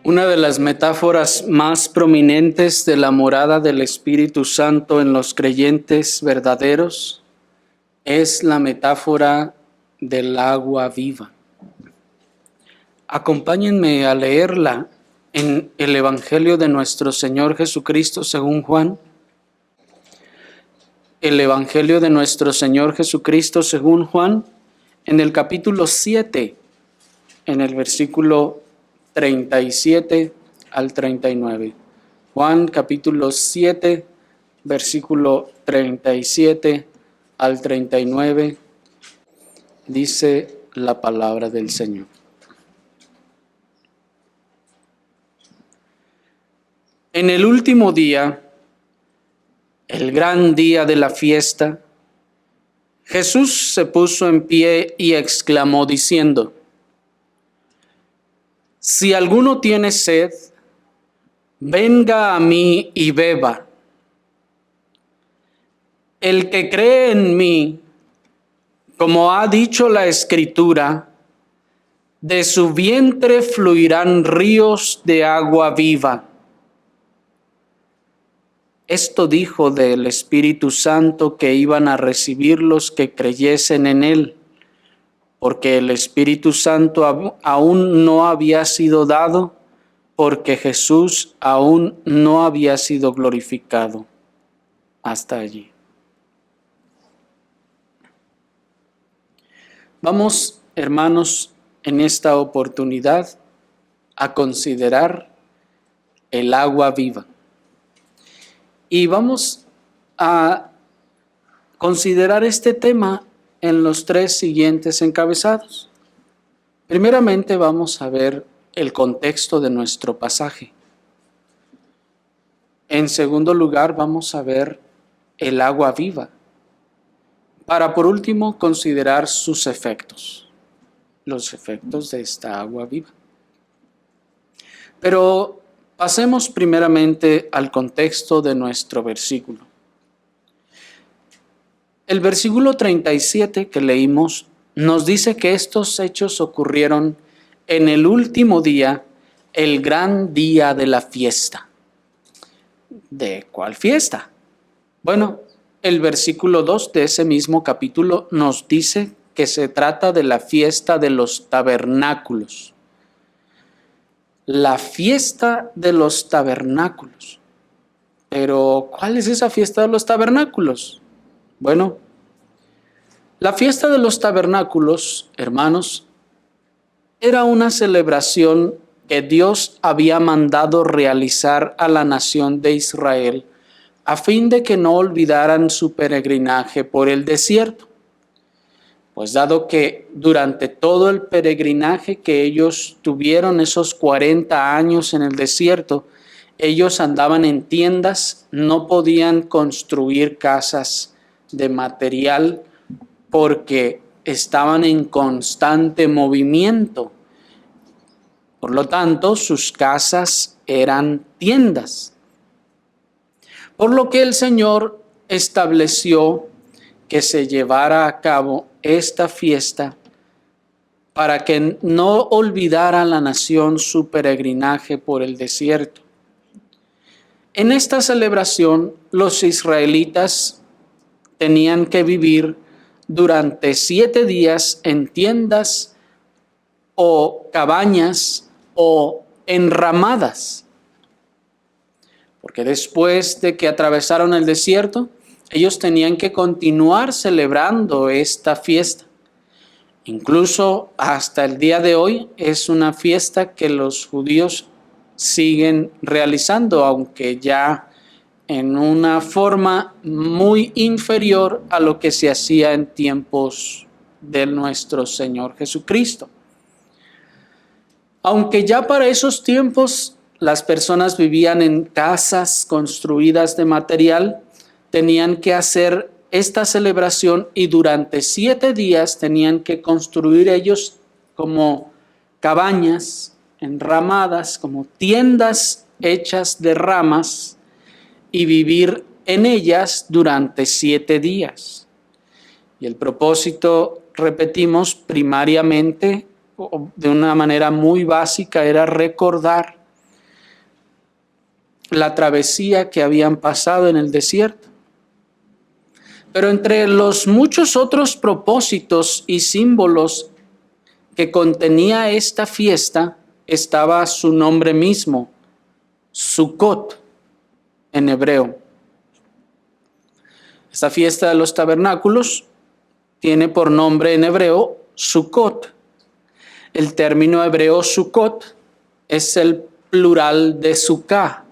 Una de las metáforas más prominentes de la morada del Espíritu Santo en los creyentes verdaderos es la metáfora del agua viva. Acompáñenme a leerla en el Evangelio de nuestro Señor Jesucristo según Juan. El Evangelio de nuestro Señor Jesucristo según Juan, en el capítulo 7, en el versículo 37 al 39. Juan capítulo 7, versículo 37 al 39, dice la palabra del Señor. En el último día, el gran día de la fiesta, Jesús se puso en pie y exclamó diciendo: Si alguno tiene sed, venga a mí y beba. El que cree en mí, como ha dicho la Escritura, de su vientre fluirán ríos de agua viva. Esto dijo del Espíritu Santo que iban a recibir los que creyesen en él, porque el Espíritu Santo aún no había sido dado, porque Jesús aún no había sido glorificado. Hasta allí. Vamos, hermanos, en esta oportunidad a considerar el agua viva. Y vamos a considerar este tema en los tres siguientes encabezados. Primeramente vamos a ver el contexto de nuestro pasaje. En segundo lugar vamos a ver el agua viva, para por último considerar sus efectos, los efectos de esta agua viva. Pero pasemos primeramente al contexto de nuestro versículo. El versículo 37 que leímos nos dice que estos hechos ocurrieron en el último día, el gran día de la fiesta. ¿De cuál fiesta? Bueno, el versículo 2 de ese mismo capítulo nos dice que se trata de la fiesta de los tabernáculos. La fiesta de los tabernáculos. Pero, ¿cuál es esa fiesta de los tabernáculos? Bueno, la fiesta de los tabernáculos, hermanos, era una celebración que Dios había mandado realizar a la nación de Israel a fin de que no olvidaran su peregrinaje por el desierto. Pues dado que durante todo el peregrinaje que ellos tuvieron, esos 40 años en el desierto, ellos andaban en tiendas, no podían construir casas de material porque estaban en constante movimiento. Por lo tanto, sus casas eran tiendas. Por lo que el Señor estableció que se llevara a cabo esta fiesta para que no olvidara la nación su peregrinaje por el desierto. En esta celebración, los israelitas tenían que vivir durante 7 días en tiendas o cabañas o enramadas. Porque después de que atravesaron el desierto, ellos tenían que continuar celebrando esta fiesta. Incluso hasta el día de hoy es una fiesta que los judíos siguen realizando, aunque ya en una forma muy inferior a lo que se hacía en tiempos de nuestro Señor Jesucristo. Aunque ya para esos tiempos las personas vivían en casas construidas de material, tenían que hacer esta celebración y durante 7 días tenían que construir ellos como cabañas enramadas, como tiendas hechas de ramas y vivir en ellas durante 7 días. Y el propósito, repetimos, primariamente, de una manera muy básica, era recordar la travesía que habían pasado en el desierto. Pero entre los muchos otros propósitos y símbolos que contenía esta fiesta estaba su nombre mismo, Sukkot en hebreo. Esta fiesta de los tabernáculos tiene por nombre en hebreo Sukkot. El término hebreo Sukkot es el plural de Sukkah,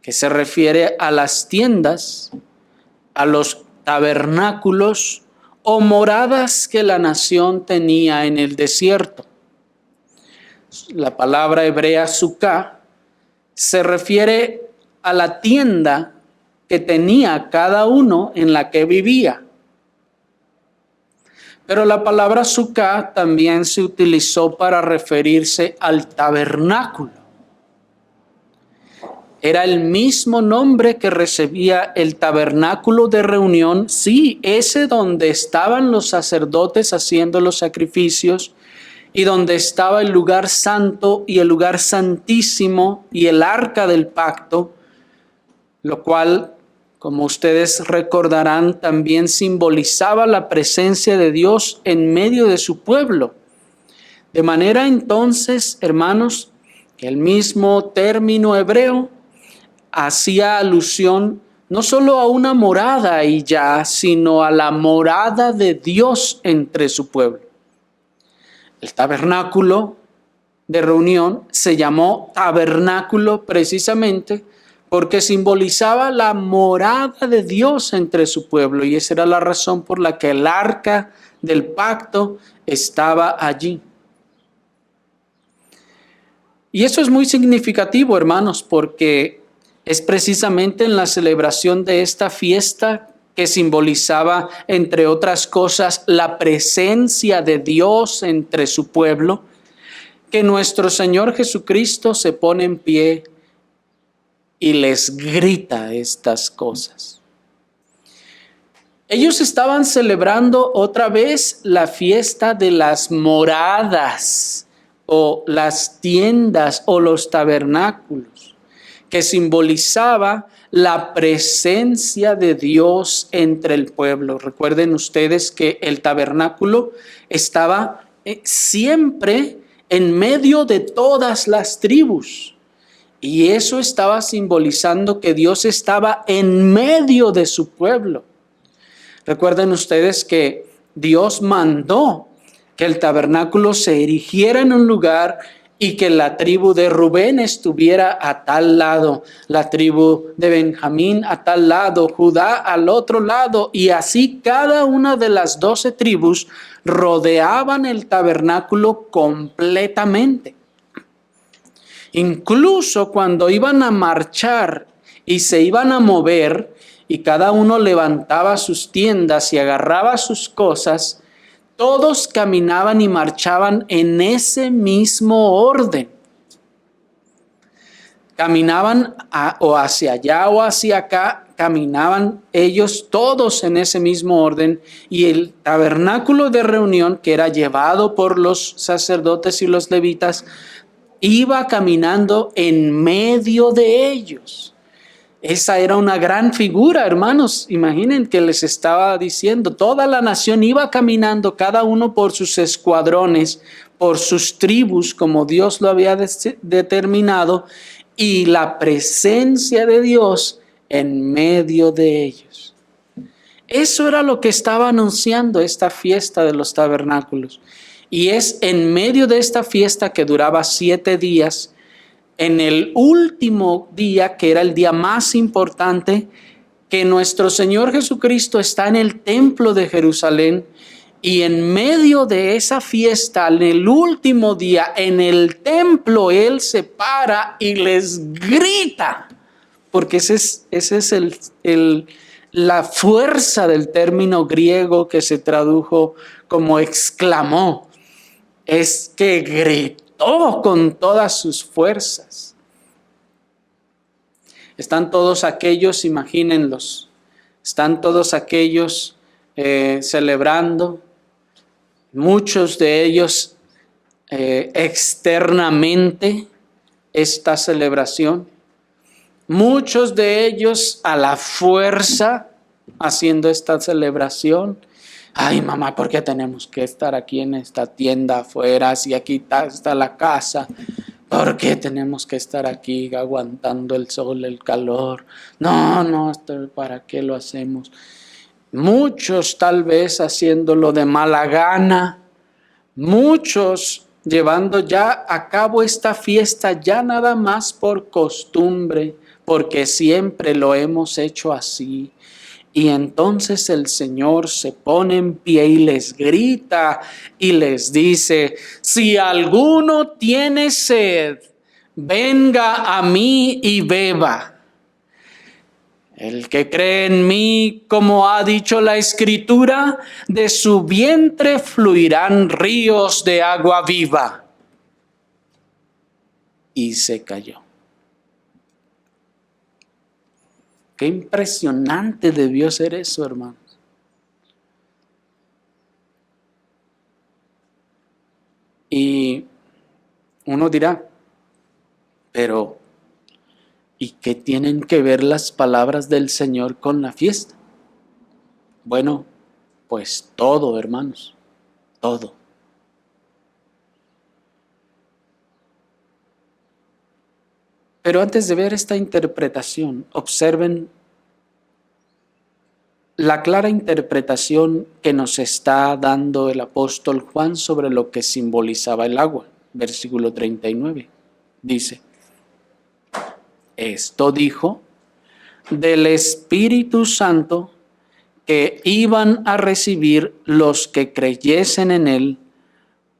que se refiere a las tiendas, a los tabernáculos o moradas que la nación tenía en el desierto. La palabra hebrea Sukkah se refiere a la tienda que tenía cada uno en la que vivía. Pero la palabra Sukkah también se utilizó para referirse al tabernáculo. Era el mismo nombre que recibía el tabernáculo de reunión, sí, ese donde estaban los sacerdotes haciendo los sacrificios y donde estaba el lugar santo y el lugar santísimo y el arca del pacto, lo cual, como ustedes recordarán, también simbolizaba la presencia de Dios en medio de su pueblo. De manera entonces, hermanos, que el mismo término hebreo hacía alusión no solo a una morada y ya, sino a la morada de Dios entre su pueblo. El tabernáculo de reunión se llamó tabernáculo precisamente porque simbolizaba la morada de Dios entre su pueblo, y esa era la razón por la que el arca del pacto estaba allí. Y eso es muy significativo, hermanos, porque es precisamente en la celebración de esta fiesta que simbolizaba, entre otras cosas, la presencia de Dios entre su pueblo, que nuestro Señor Jesucristo se pone en pie y les grita estas cosas. Ellos estaban celebrando otra vez la fiesta de las moradas o las tiendas o los tabernáculos, que simbolizaba la presencia de Dios entre el pueblo. Recuerden ustedes que el tabernáculo estaba siempre en medio de todas las tribus, y eso estaba simbolizando que Dios estaba en medio de su pueblo. Recuerden ustedes que Dios mandó que el tabernáculo se erigiera en un lugar y que la tribu de Rubén estuviera a tal lado, la tribu de Benjamín a tal lado, Judá al otro lado, y así cada una de las 12 tribus rodeaban el tabernáculo completamente. Incluso cuando iban a marchar y se iban a mover, y cada uno levantaba sus tiendas y agarraba sus cosas, todos caminaban y marchaban en ese mismo orden. Caminaban o hacia allá o hacia acá, caminaban ellos todos en ese mismo orden, y el tabernáculo de reunión, que era llevado por los sacerdotes y los levitas, iba caminando en medio de ellos. Esa era una gran figura, hermanos. Imaginen que les estaba diciendo, toda la nación iba caminando, cada uno por sus escuadrones, por sus tribus, como Dios lo había determinado, y la presencia de Dios en medio de ellos. Eso era lo que estaba anunciando esta fiesta de los tabernáculos. Y es en medio de esta fiesta, que duraba 7 días, en el último día, que era el día más importante, que nuestro Señor Jesucristo está en el templo de Jerusalén, y en medio de esa fiesta, en el último día, en el templo, Él se para y les grita, porque ese es la fuerza del término griego que se tradujo como exclamó, es que gritó con todas sus fuerzas. Están todos aquellos, imagínenlos, están todos aquellos celebrando, muchos de ellos externamente esta celebración, muchos de ellos a la fuerza haciendo esta celebración. Ay, mamá, ¿por qué tenemos que estar aquí en esta tienda afuera si aquí está la casa? ¿Por qué tenemos que estar aquí aguantando el sol, el calor? No, ¿para qué lo hacemos? Muchos tal vez haciéndolo de mala gana, muchos llevando ya a cabo esta fiesta ya nada más por costumbre, porque siempre lo hemos hecho así. Y entonces el Señor se pone en pie y les grita y les dice: si alguno tiene sed, venga a mí y beba. El que cree en mí, como ha dicho la Escritura, de su vientre fluirán ríos de agua viva. Y se cayó. Qué impresionante debió ser eso, hermanos. Y uno dirá, pero ¿y qué tienen que ver las palabras del Señor con la fiesta? Bueno, pues todo, hermanos, todo. Pero antes de ver esta interpretación, observen la clara interpretación que nos está dando el apóstol Juan sobre lo que simbolizaba el agua. Versículo 39. Dice: esto dijo del Espíritu Santo que iban a recibir los que creyesen en él,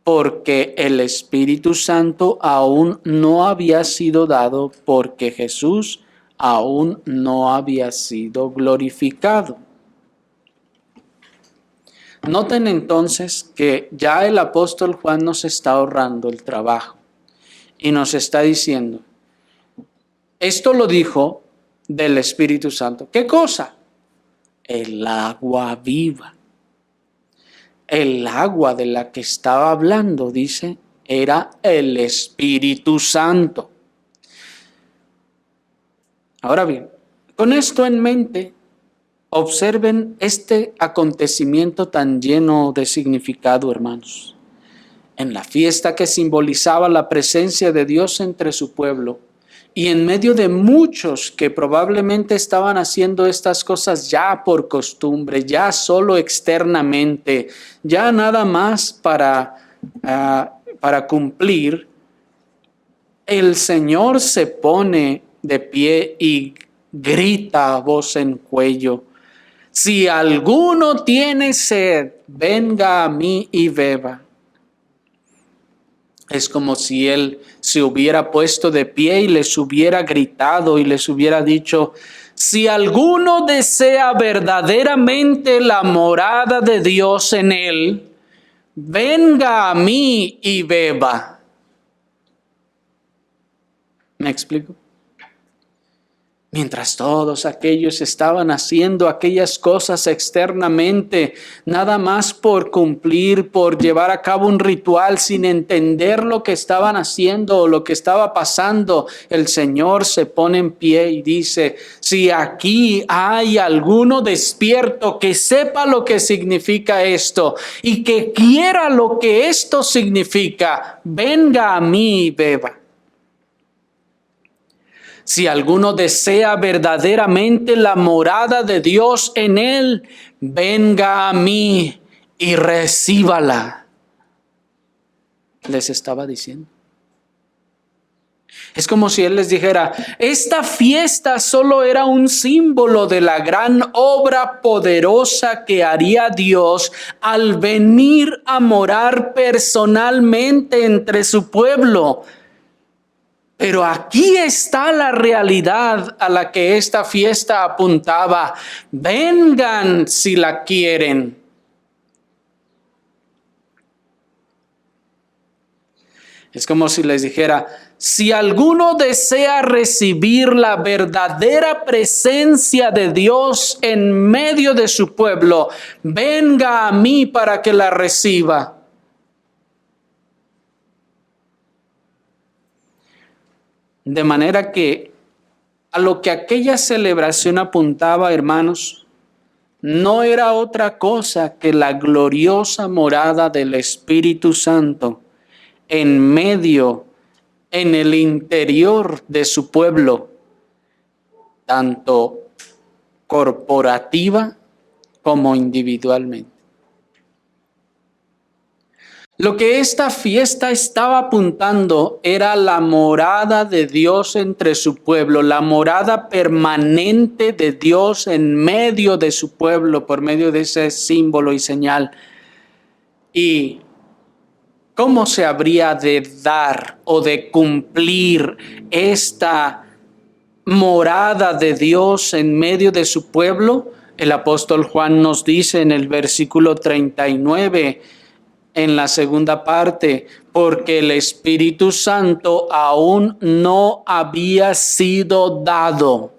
porque el Espíritu Santo aún no había sido dado, porque Jesús aún no había sido glorificado. Noten entonces que ya el apóstol Juan nos está ahorrando el trabajo y nos está diciendo, esto lo dijo del Espíritu Santo. ¿Qué cosa? El agua viva. El agua de la que estaba hablando, dice, era el Espíritu Santo. Ahora bien, con esto en mente, observen este acontecimiento tan lleno de significado, hermanos. En la fiesta que simbolizaba la presencia de Dios entre su pueblo, y en medio de muchos que probablemente estaban haciendo estas cosas ya por costumbre, ya solo externamente, ya nada más para cumplir, el Señor se pone de pie y grita a voz en cuello: si alguno tiene sed, venga a mí y beba. Es como si él se hubiera puesto de pie y les hubiera gritado y les hubiera dicho: si alguno desea verdaderamente la morada de Dios en él, venga a mí y beba. ¿Me explico? Mientras todos aquellos estaban haciendo aquellas cosas externamente, nada más por cumplir, por llevar a cabo un ritual sin entender lo que estaban haciendo o lo que estaba pasando, el Señor se pone en pie y dice: si aquí hay alguno despierto que sepa lo que significa esto y que quiera lo que esto significa, venga a mí y beba. Si alguno desea verdaderamente la morada de Dios en él, venga a mí y recíbala. Les estaba diciendo. Es como si él les dijera: esta fiesta solo era un símbolo de la gran obra poderosa que haría Dios al venir a morar personalmente entre su pueblo. Pero aquí está la realidad a la que esta fiesta apuntaba. Vengan si la quieren. Es como si les dijera: si alguno desea recibir la verdadera presencia de Dios en medio de su pueblo, venga a mí para que la reciba. De manera que a lo que aquella celebración apuntaba, hermanos, no era otra cosa que la gloriosa morada del Espíritu Santo en el interior de su pueblo, tanto corporativa como individualmente. Lo que esta fiesta estaba apuntando era la morada de Dios entre su pueblo, la morada permanente de Dios en medio de su pueblo por medio de ese símbolo y señal. Y ¿cómo se habría de dar o de cumplir esta morada de Dios en medio de su pueblo? El apóstol Juan nos dice en el versículo 39, en la segunda parte, porque el Espíritu Santo aún no había sido dado.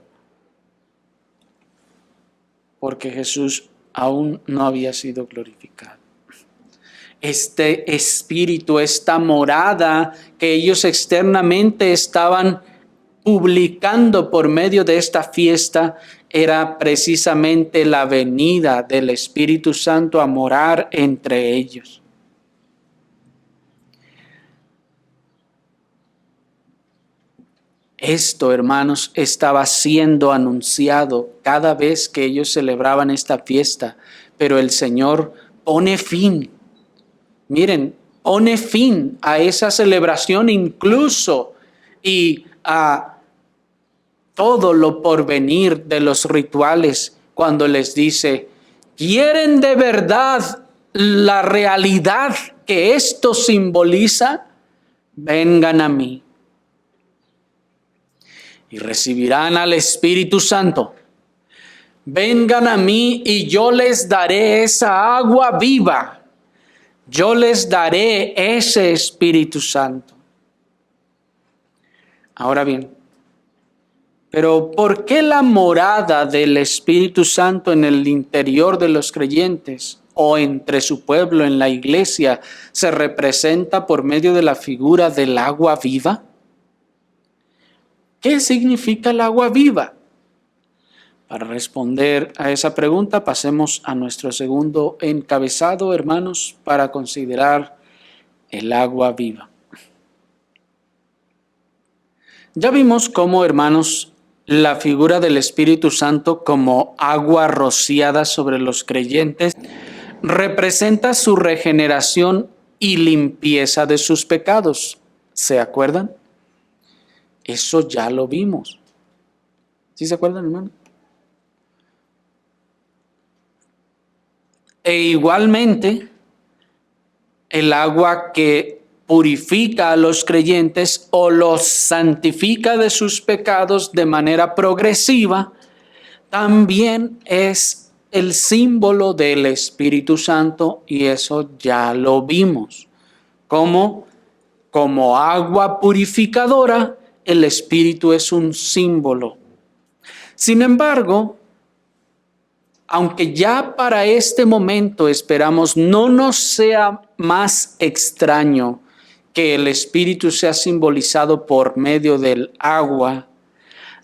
Porque Jesús aún no había sido glorificado. Este Espíritu, esta morada que ellos externamente estaban publicando por medio de esta fiesta, era precisamente la venida del Espíritu Santo a morar entre ellos. Esto, hermanos, estaba siendo anunciado cada vez que ellos celebraban esta fiesta, pero el Señor pone fin. Miren, pone fin a esa celebración incluso y a todo lo porvenir de los rituales cuando les dice, ¿quieren de verdad la realidad que esto simboliza? Vengan a mí. Y recibirán al Espíritu Santo. Vengan a mí y yo les daré esa agua viva. Yo les daré ese Espíritu Santo. Ahora bien, pero ¿por qué la morada del Espíritu Santo en el interior de los creyentes o entre su pueblo en la iglesia se representa por medio de la figura del agua viva? ¿Qué significa el agua viva? Para responder a esa pregunta, pasemos a nuestro segundo encabezado, hermanos, para considerar el agua viva. Ya vimos cómo, hermanos, la figura del Espíritu Santo como agua rociada sobre los creyentes representa su regeneración y limpieza de sus pecados. ¿Se acuerdan? Eso ya lo vimos. ¿Sí se acuerdan, hermano? E igualmente, el agua que purifica a los creyentes o los santifica de sus pecados de manera progresiva, también es el símbolo del Espíritu Santo, y eso ya lo vimos. Como agua purificadora, el Espíritu es un símbolo. Sin embargo, aunque ya para este momento esperamos no nos sea más extraño que el Espíritu sea simbolizado por medio del agua,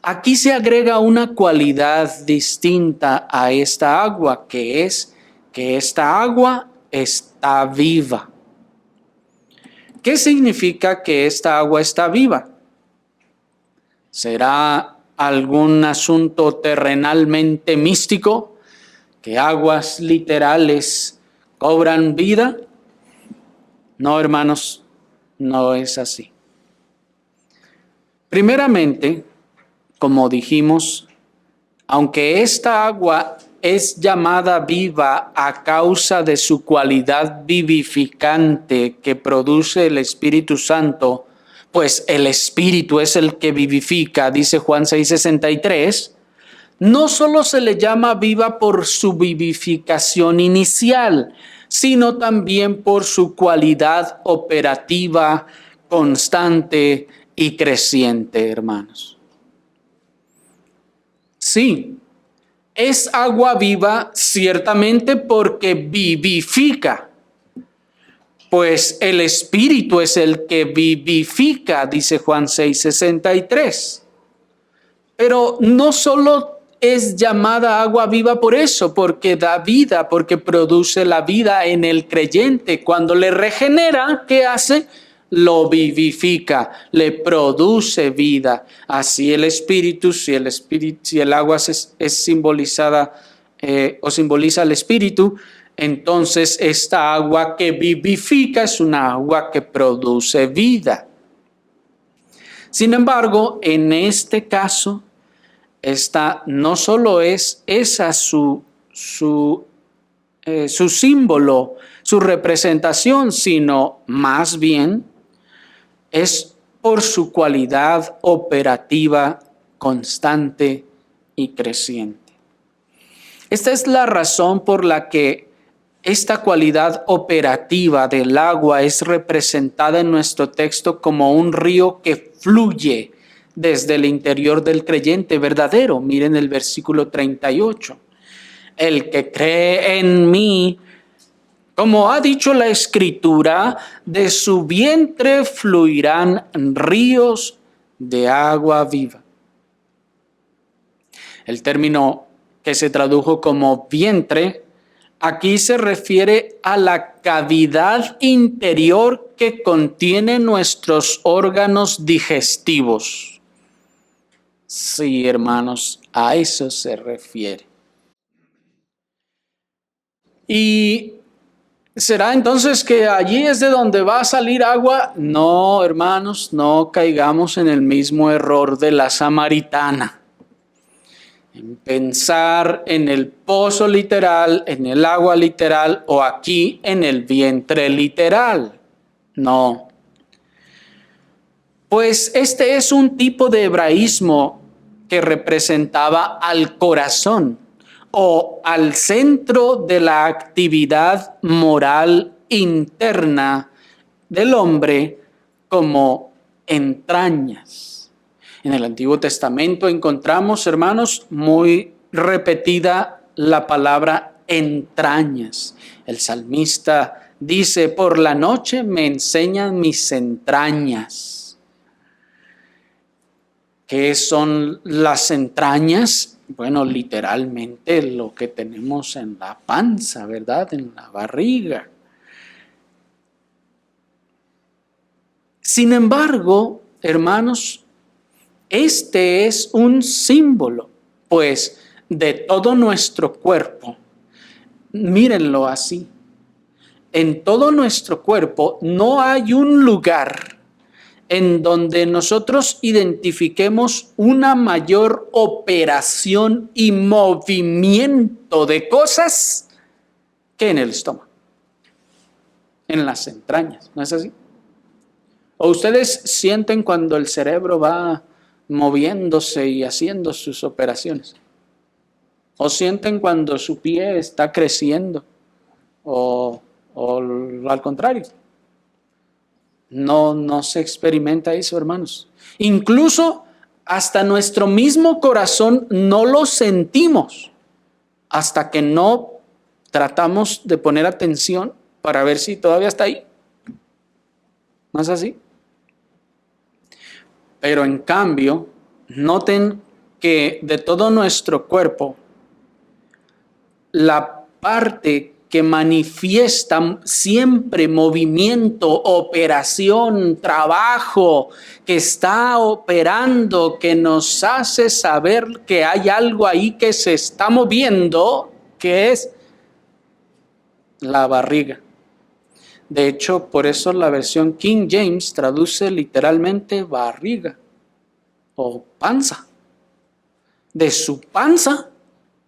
aquí se agrega una cualidad distinta a esta agua, que es que esta agua está viva. ¿Qué significa que esta agua está viva? ¿Será algún asunto terrenalmente místico? ¿Que aguas literales cobran vida? No, hermanos, no es así. Primeramente, como dijimos, aunque esta agua es llamada viva a causa de su cualidad vivificante que produce el Espíritu Santo, pues el Espíritu es el que vivifica, dice Juan 6:63, no solo se le llama viva por su vivificación inicial, sino también por su cualidad operativa, constante y creciente, hermanos. Sí, es agua viva ciertamente porque vivifica, pues el Espíritu es el que vivifica, dice Juan 6:63. Pero no solo es llamada agua viva por eso, porque da vida, porque produce la vida en el creyente. Cuando le regenera, ¿qué hace? Lo vivifica, le produce vida. Así el espíritu, si el agua es simbolizada o simboliza el espíritu, entonces esta agua que vivifica es una agua que produce vida. Sin embargo, en este caso, esta no solo es esa su símbolo, su representación, sino más bien es por su cualidad operativa constante y creciente. Esta es la razón por la que esta cualidad operativa del agua es representada en nuestro texto como un río que fluye desde el interior del creyente verdadero. Miren el versículo 38. El que cree en mí, como ha dicho la Escritura, de su vientre fluirán ríos de agua viva. El término que se tradujo como vientre, aquí se refiere a la cavidad interior que contiene nuestros órganos digestivos. Sí, hermanos, a eso se refiere. ¿Y será entonces que allí es de donde va a salir agua? No, hermanos, no caigamos en el mismo error de la samaritana. En pensar en el pozo literal, en el agua literal o aquí en el vientre literal. No. Pues este es un tipo de hebraísmo que representaba al corazón o al centro de la actividad moral interna del hombre como entrañas. En el Antiguo Testamento encontramos, hermanos, muy repetida la palabra entrañas. El salmista dice, por la noche me enseñan mis entrañas. ¿Qué son las entrañas? Bueno, literalmente lo que tenemos en la panza, ¿verdad? En la barriga. Sin embargo, hermanos, este es un símbolo, pues, de todo nuestro cuerpo. Mírenlo así. En todo nuestro cuerpo no hay un lugar en donde nosotros identifiquemos una mayor operación y movimiento de cosas que en el estómago, en las entrañas, ¿no es así? ¿O ustedes sienten cuando el cerebro va moviéndose y haciendo sus operaciones? ¿O sienten cuando su pie está creciendo? ¿O al contrario? No se experimenta eso, hermanos. Incluso hasta nuestro mismo corazón no lo sentimos hasta que no tratamos de poner atención para ver si todavía está ahí. ¿No es así? Pero en cambio, noten que de todo nuestro cuerpo, la parte que manifiesta siempre movimiento, operación, trabajo, que está operando, que nos hace saber que hay algo ahí que se está moviendo, que es la barriga. De hecho, por eso la versión King James traduce literalmente barriga o panza. De su panza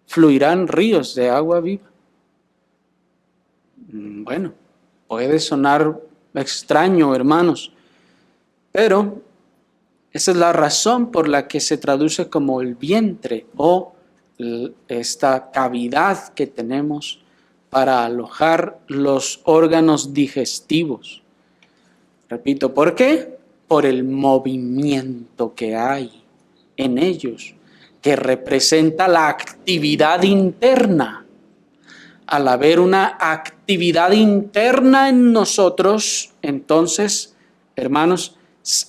fluirán ríos de agua viva. Bueno, puede sonar extraño, hermanos, pero esa es la razón por la que se traduce como el vientre o esta cavidad que tenemos para alojar los órganos digestivos. Repito, ¿por qué? Por el movimiento que hay en ellos, que representa la actividad interna. Al haber una actividad interna en nosotros, entonces, hermanos,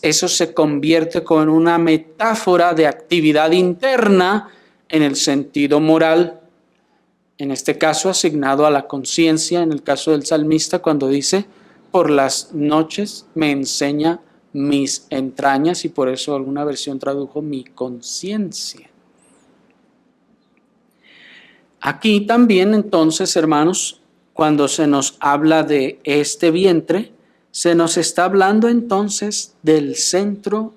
Eso se convierte con una metáfora de actividad interna en el sentido moral, en este caso asignado a la conciencia, en el caso del salmista cuando dice, por las noches me enseña mis entrañas, y por eso alguna versión tradujo mi conciencia. Aquí también entonces, hermanos, cuando se nos habla de este vientre, se nos está hablando entonces del centro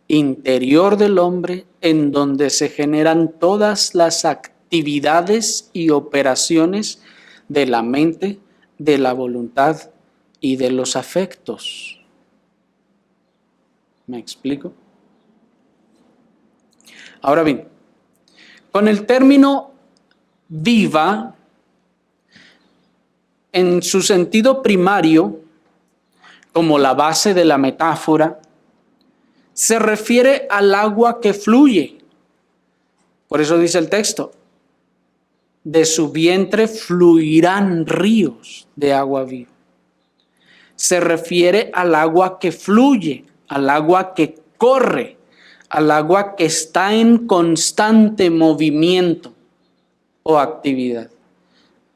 interior del hombre en donde se generan todas las actividades y operaciones de la mente, de la voluntad y de los afectos. ¿Me explico? Ahora bien, con el término viva, en su sentido primario, como la base de la metáfora, se refiere al agua que fluye. Por eso dice el texto, de su vientre fluirán ríos de agua viva. Se refiere al agua que fluye, al agua que corre, al agua que está en constante movimiento o actividad.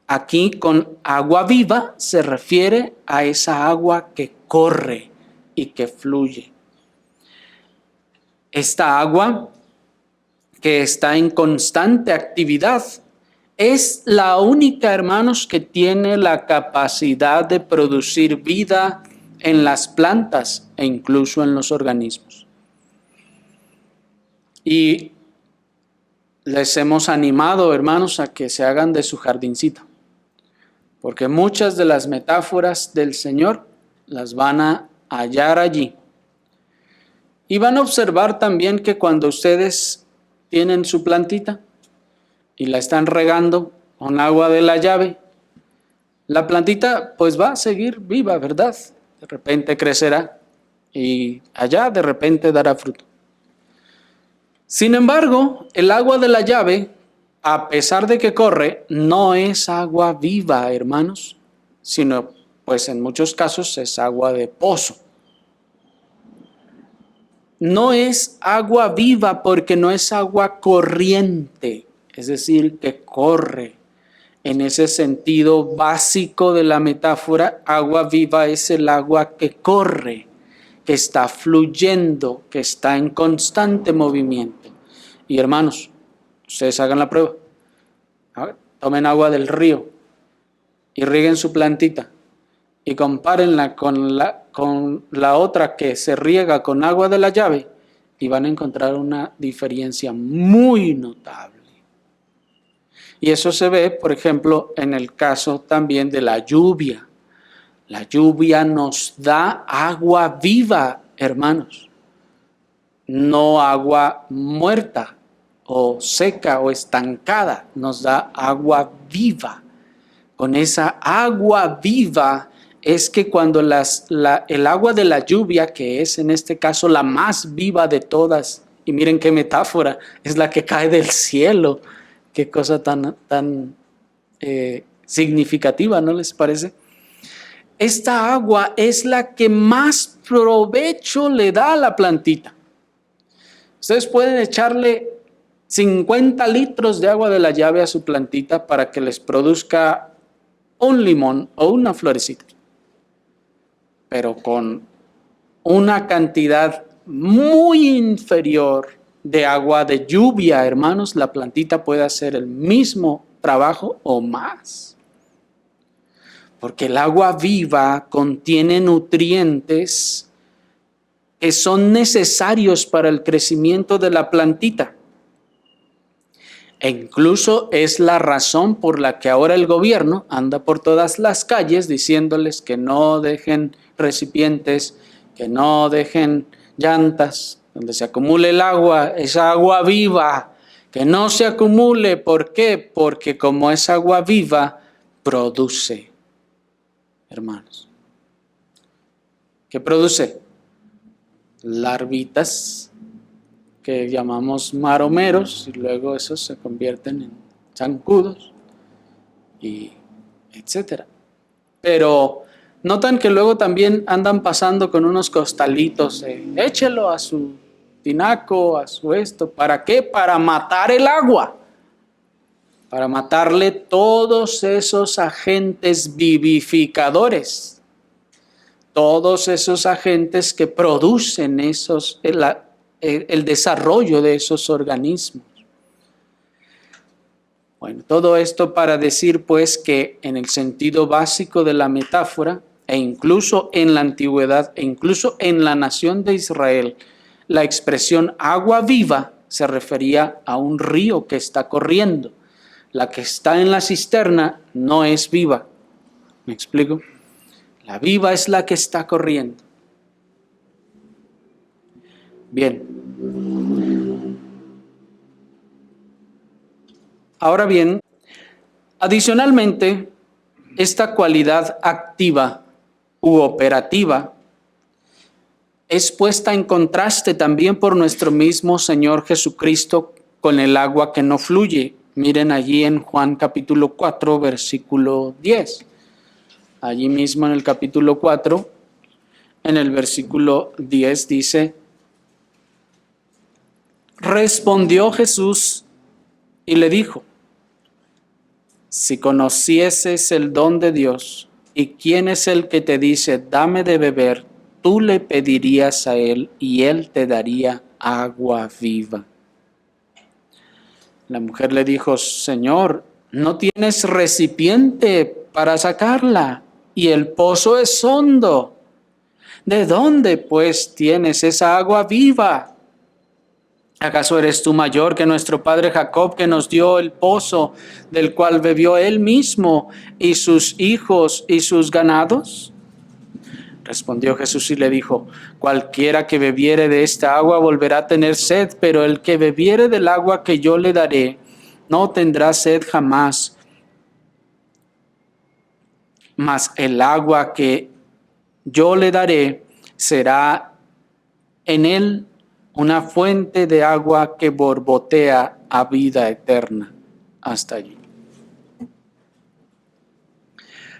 Aquí con agua viva se refiere a esa agua que corre y que fluye. Esta agua que está en constante actividad es la única, hermanos, que tiene la capacidad de producir vida en las plantas e incluso en los organismos. Y les hemos animado, hermanos, a que se hagan de su jardincito, porque muchas de las metáforas del Señor las van a hallar allí. Y van a observar también que cuando ustedes tienen su plantita y la están regando con agua de la llave, la plantita pues va a seguir viva, ¿verdad? De repente crecerá y allá de repente dará fruto. Sin embargo, el agua de la llave, a pesar de que corre, no es agua viva, hermanos, sino pues en muchos casos es agua de pozo. No es agua viva porque no es agua corriente, es decir, que corre. En ese sentido básico de la metáfora, agua viva es el agua que corre, que está fluyendo, que está en constante movimiento. Y hermanos, ustedes hagan la prueba. Tomen agua del río y rieguen su plantita y compárenla con la otra que se riega con agua de la llave y van a encontrar una diferencia muy notable. Y eso se ve, por ejemplo, en el caso también de la lluvia. La lluvia nos da agua viva, hermanos, no agua muerta o seca o estancada, nos da agua viva. Con esa agua viva es que cuando el agua de la lluvia, que es en este caso la más viva de todas, y miren qué metáfora, es la que cae del cielo, qué cosa tan significativa, ¿no les parece? Esta agua es la que más provecho le da a la plantita. Ustedes pueden echarle 50 litros de agua de la llave a su plantita para que les produzca un limón o una florecita, pero con una cantidad muy inferior de agua de lluvia, hermanos, la plantita puede hacer el mismo trabajo o más. Porque el agua viva contiene nutrientes que son necesarios para el crecimiento de la plantita. E incluso es la razón por la que ahora el gobierno anda por todas las calles diciéndoles que no dejen recipientes, que no dejen llantas donde se acumule el agua, esa agua viva, que no se acumule. ¿Por qué? Porque como es agua viva, produce, hermanos. ¿Qué produce? Larvitas que llamamos maromeros y luego esos se convierten en zancudos y etcétera. Pero Notan que luego también andan pasando con unos costalitos, échelo a su tinaco, a su esto. ¿Para qué? Para matar el agua. Para matarle todos esos agentes vivificadores. Todos esos agentes que producen el desarrollo de esos organismos. Bueno, todo esto para decir pues que en el sentido básico de la metáfora, e incluso en la antigüedad, e incluso en la nación de Israel, la expresión agua viva se refería a un río que está corriendo. La que está en la cisterna no es viva. ¿Me explico? La viva es la que está corriendo. Bien. Ahora bien, adicionalmente, esta cualidad activa u operativa es puesta en contraste también por nuestro mismo Señor Jesucristo con el agua que no fluye. Miren allí en Juan capítulo 4, versículo 10. Allí mismo en el capítulo 4, en el versículo 10 dice: respondió Jesús y le dijo: si conocieses el don de Dios y quién es el que te dice, dame de beber, tú le pedirías a él y él te daría agua viva. La mujer le dijo: Señor, no tienes recipiente para sacarla y el pozo es hondo. ¿De dónde pues tienes esa agua viva? ¿Acaso eres tú mayor que nuestro padre Jacob, que nos dio el pozo del cual bebió él mismo y sus hijos y sus ganados? Respondió Jesús y le dijo: cualquiera que bebiere de esta agua volverá a tener sed, pero el que bebiere del agua que yo le daré no tendrá sed jamás. Mas el agua que yo le daré será en él una fuente de agua que borbotea a vida eterna. Hasta allí.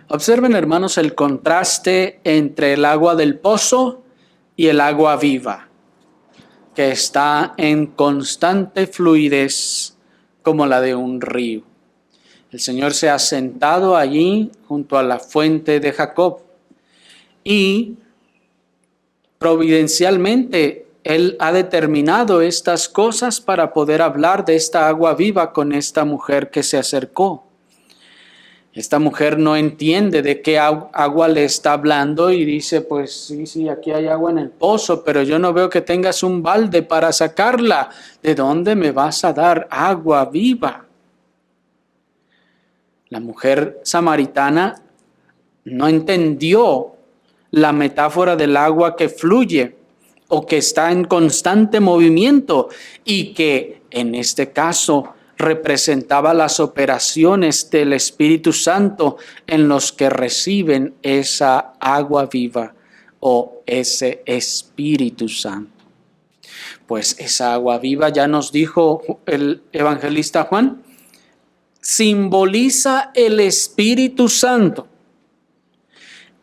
Observen, hermanos, el contraste entre el agua del pozo y el agua viva, que está en constante fluidez como la de un río. El Señor se ha sentado allí junto a la fuente de Jacob y providencialmente Él ha determinado estas cosas para poder hablar de esta agua viva con esta mujer que se acercó. Esta mujer no entiende de qué agua le está hablando y dice: pues sí, aquí hay agua en el pozo, pero yo no veo que tengas un balde para sacarla. ¿De dónde me vas a dar agua viva? La mujer samaritana no entendió la metáfora del agua que fluye o que está en constante movimiento y que en este caso representaba las operaciones del Espíritu Santo en los que reciben esa agua viva o ese Espíritu Santo. Pues esa agua viva, ya nos dijo el evangelista Juan, simboliza el Espíritu Santo,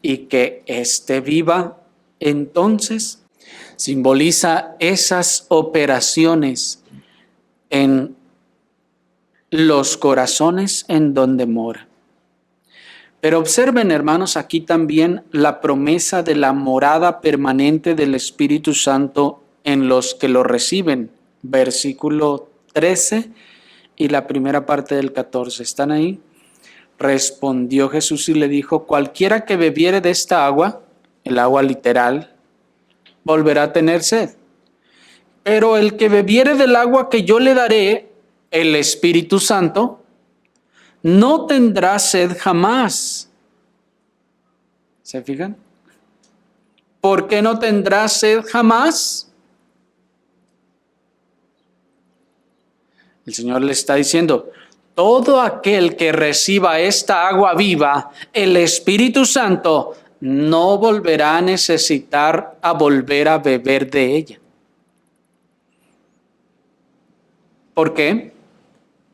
y que esté viva entonces simboliza esas operaciones en los corazones en donde mora. Pero observen, hermanos, aquí también la promesa de la morada permanente del Espíritu Santo en los que lo reciben. Versículo 13 y la primera parte del 14. ¿Están ahí? Respondió Jesús y le dijo: cualquiera que bebiere de esta agua, el agua literal, volverá a tener sed. Pero el que bebiere del agua que yo le daré, el Espíritu Santo, no tendrá sed jamás. ¿Se fijan? ¿Por qué no tendrá sed jamás? El Señor le está diciendo: todo aquel que reciba esta agua viva, el Espíritu Santo, no volverá a necesitar a volver a beber de ella. ¿Por qué?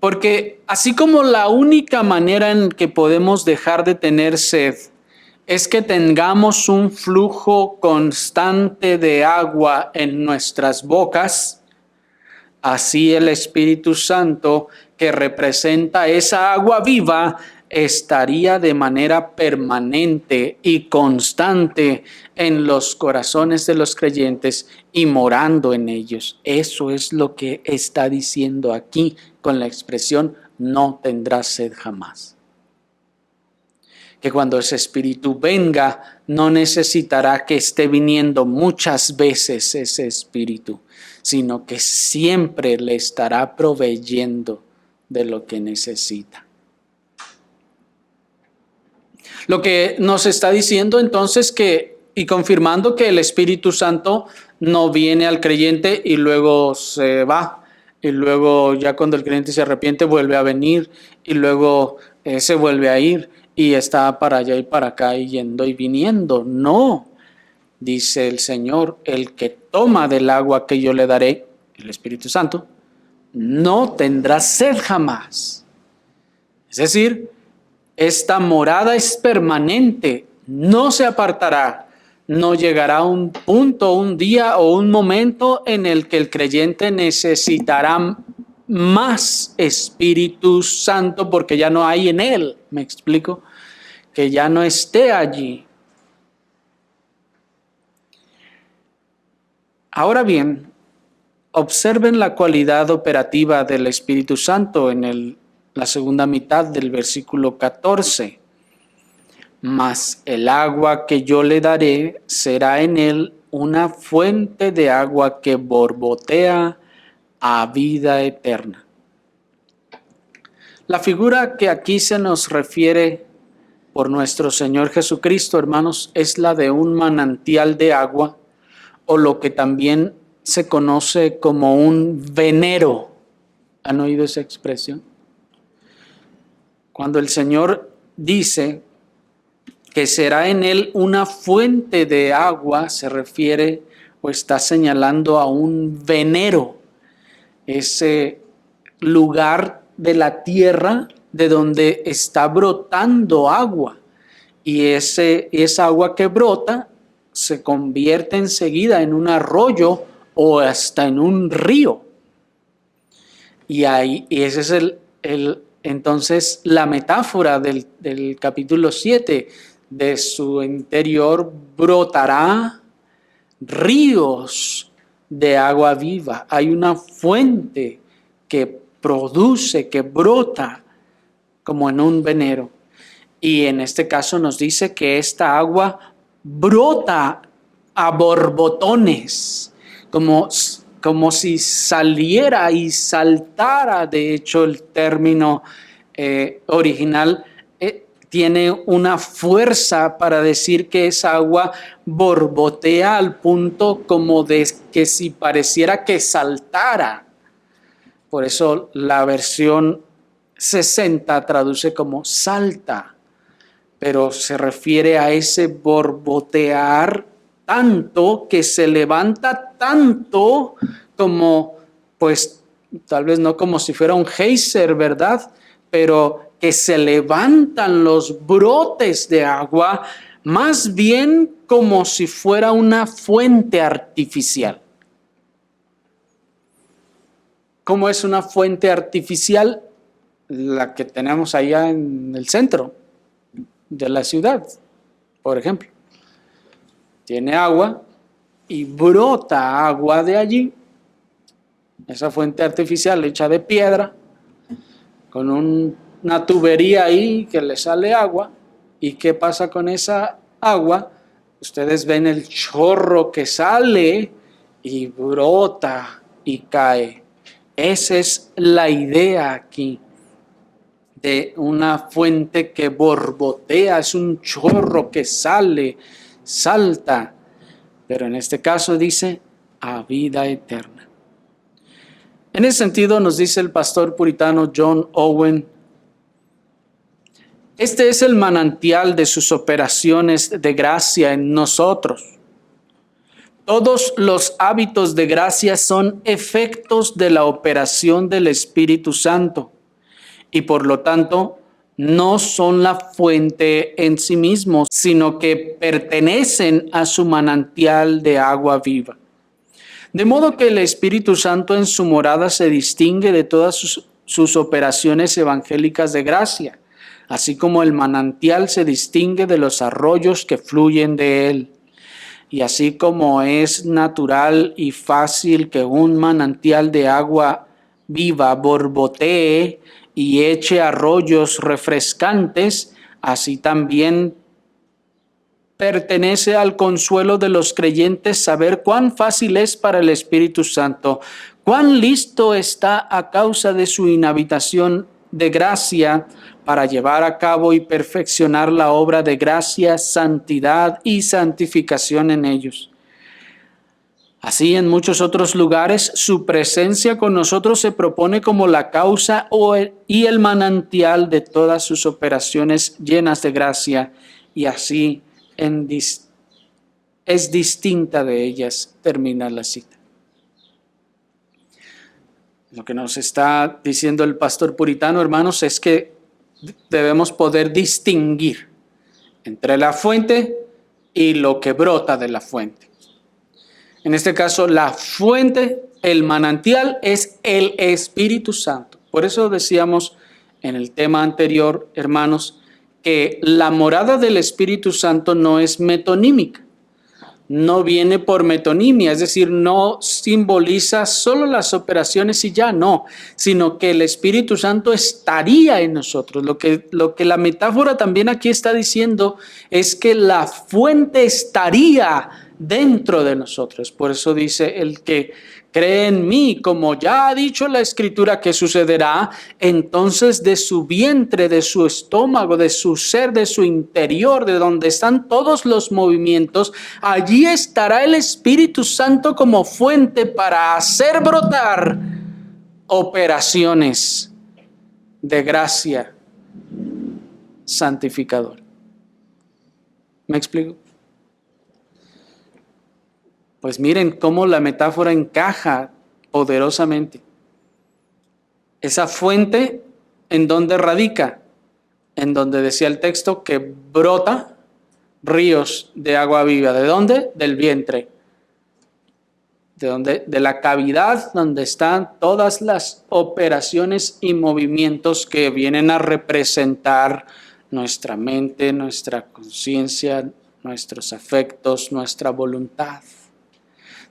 Porque así como la única manera en que podemos dejar de tener sed es que tengamos un flujo constante de agua en nuestras bocas. Así el Espíritu Santo, que representa esa agua viva, estaría de manera permanente y constante en los corazones de los creyentes y morando en ellos. Eso es lo que está diciendo aquí con la expresión no tendrás sed jamás. Que cuando ese Espíritu venga, no necesitará que esté viniendo muchas veces ese Espíritu, sino que siempre le estará proveyendo de lo que necesita. Lo que nos está diciendo entonces y confirmando que el Espíritu Santo no viene al creyente y luego se va, y luego ya cuando el creyente se arrepiente vuelve a venir, y luego se vuelve a ir, y está para allá y para acá, y yendo y viniendo. No, dice el Señor, el que toma del agua que yo le daré, el Espíritu Santo, no tendrá sed jamás. Es decir, esta morada es permanente, no se apartará, no llegará un punto, un día o un momento en el que el creyente necesitará más Espíritu Santo porque ya no hay en él, ¿me explico? Que ya no esté allí. Ahora bien, observen la cualidad operativa del Espíritu Santo en la segunda mitad del versículo 14. Mas el agua que yo le daré será en él una fuente de agua que borbotea a vida eterna. La figura que aquí se nos refiere por nuestro Señor Jesucristo, hermanos, es la de un manantial de agua, o lo que también se conoce como un venero. ¿Han oído esa expresión? Cuando el Señor dice que será en él una fuente de agua, se refiere o está señalando a un venero, ese lugar de la tierra de donde está brotando agua, y esa agua que brota se convierte enseguida en un arroyo o hasta en un río. Y ese es entonces la metáfora del capítulo 7. De su interior brotará ríos de agua viva. Hay una fuente que produce, que brota como en un venero. Y en este caso nos dice que esta agua brota a borbotones, como si saliera y saltara. De hecho, el término original tiene una fuerza para decir que esa agua borbotea al punto como de que si pareciera que saltara. Por eso la versión 60 traduce como salta, pero se refiere a ese borbotear tanto, que se levanta tanto como, pues tal vez no como si fuera un geyser, ¿verdad? Pero que se levantan los brotes de agua, más bien como si fuera una fuente artificial. ¿Cómo es una fuente artificial? La que tenemos allá en el centro de la ciudad, por ejemplo. Tiene agua y brota agua de allí. Esa fuente artificial hecha de piedra, con una tubería ahí que le sale agua. ¿Y qué pasa con esa agua? Ustedes ven el chorro que sale y brota y cae. Esa es la idea aquí de una fuente que borbotea, es un chorro que sale, salta, pero en este caso dice a vida eterna. En ese sentido nos dice el pastor puritano John Owen, este es el manantial de sus operaciones de gracia en nosotros. Todos los hábitos de gracia son efectos de la operación del Espíritu Santo y por lo tanto no son la fuente en sí mismos, sino que pertenecen a su manantial de agua viva. De modo que el Espíritu Santo en su morada se distingue de todas sus operaciones evangélicas de gracia, así como el manantial se distingue de los arroyos que fluyen de él. Y así como es natural y fácil que un manantial de agua viva borbotee y eche arroyos refrescantes, así también pertenece al consuelo de los creyentes saber cuán fácil es para el Espíritu Santo, cuán listo está a causa de su inhabitación de gracia para llevar a cabo y perfeccionar la obra de gracia, santidad y santificación en ellos. Así, en muchos otros lugares, su presencia con nosotros se propone como la causa y el manantial de todas sus operaciones llenas de gracia, y así es distinta de ellas, termina la cita. Lo que nos está diciendo el pastor puritano, hermanos, es que debemos poder distinguir entre la fuente y lo que brota de la fuente. En este caso, la fuente, el manantial, es el Espíritu Santo. Por eso decíamos en el tema anterior, hermanos, que la morada del Espíritu Santo no es metonímica. No viene por metonimia, es decir, no simboliza solo las operaciones y ya, no, sino que el Espíritu Santo estaría en nosotros. Lo que la metáfora también aquí está diciendo es que la fuente estaría dentro de nosotros. Por eso dice: el que cree en mí, como ya ha dicho la Escritura que sucederá, entonces de su vientre, de su estómago, de su ser, de su interior, de donde están todos los movimientos, allí estará el Espíritu Santo como fuente para hacer brotar operaciones de gracia santificadora. ¿Me explico? Pues miren cómo la metáfora encaja poderosamente. Esa fuente, ¿en dónde radica? En donde decía el texto que brota ríos de agua viva. ¿De dónde? Del vientre. De la cavidad donde están todas las operaciones y movimientos que vienen a representar nuestra mente, nuestra conciencia, nuestros afectos, nuestra voluntad.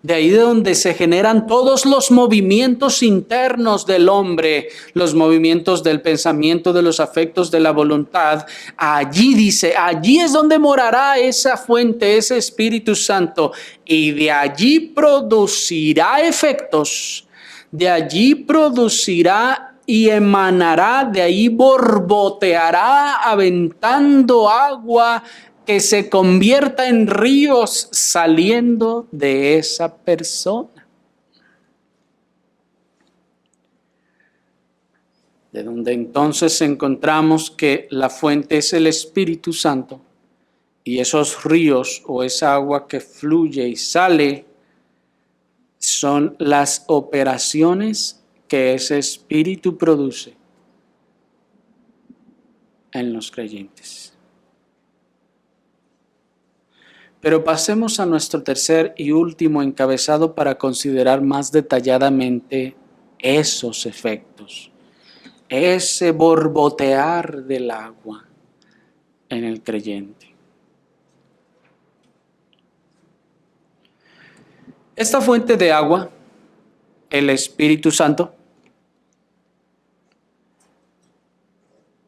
De ahí de donde se generan todos los movimientos internos del hombre, los movimientos del pensamiento, de los afectos, de la voluntad. Allí dice, allí es donde morará esa fuente, ese Espíritu Santo, y de allí producirá efectos, de allí producirá y emanará, de ahí borboteará aventando agua que se convierta en ríos saliendo de esa persona. De donde entonces encontramos que la fuente es el Espíritu Santo y esos ríos o esa agua que fluye y sale son las operaciones que ese Espíritu produce en los creyentes. Pero pasemos a nuestro tercer y último encabezado para considerar más detalladamente esos efectos, ese borbotear del agua en el creyente. Esta fuente de agua, el Espíritu Santo,